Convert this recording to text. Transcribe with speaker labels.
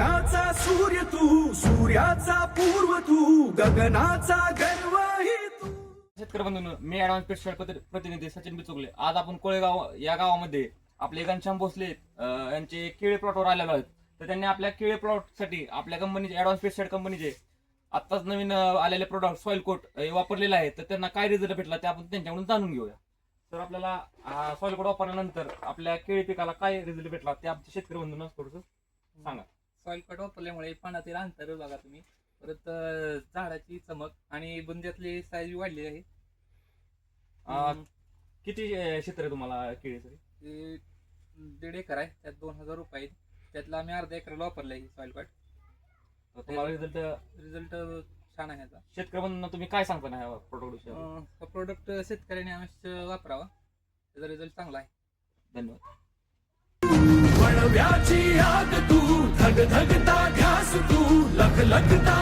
Speaker 1: वळव्याचा सूर्य तू, सूर्याचा पूर्व तू, गगनाचा गर्वही तू.
Speaker 2: शेतकरी बंधूंनो, मी ऍडव्हान्स पेस्टिसाइड प्रतिनिधी सचिन बिचुकले. आज आपण कोळेगाव या गावामध्ये आपले घनश्याम भोसले यांचे केळी प्लॉटवर आलेलो आहेत. तर त्यांनी आपल्या केळी प्लॉटसाठी आपल्या कंपनीचे ऍडव्हान्स पेस्टिसाइड कंपनीचे आत्ताच नवीन आलेले प्रोडक्ट सॉइल कोट वापरलेले आहे. तर त्यांना काय रिझल्ट भेटला ते आपण त्यांच्याकडून जाणून घेऊया. तर आपल्याला सॉइल कोट वापरल्यानंतर आपल्या केळी पिकाला काय रिझल्ट भेटला ते आमच्या शेतकरी बंधूंना थोडंसं सांगा.
Speaker 3: सॉइल कट वापरल्यामुळे पानातील अंतर बघा तुम्ही, परत झाडाची चमक आणि बुंद्यातली साईज वाढली आहे.
Speaker 2: किती क्षेत्र आहे तुम्हाला केळीसाठी?
Speaker 3: 1.5 एकर आहे, त्यात 2000 रुपये आहेत. त्यातला आम्ही अर्धा एकरला वापरलं आहे सॉइल कट.
Speaker 2: तुम्हाला
Speaker 3: रिझल्ट छान आहे याचा.
Speaker 2: शेतकरी बंधूंना तुम्ही काय सांगता ना ह्या प्रोडक्ट?
Speaker 3: हा प्रोडक्ट शेतकऱ्याने अवश्य वापरावा, त्याचा रिझल्ट चांगला आहे.
Speaker 2: धन्यवाद.
Speaker 1: वळव्याची आग तू, धग धगता ध्यास तू, लख लखता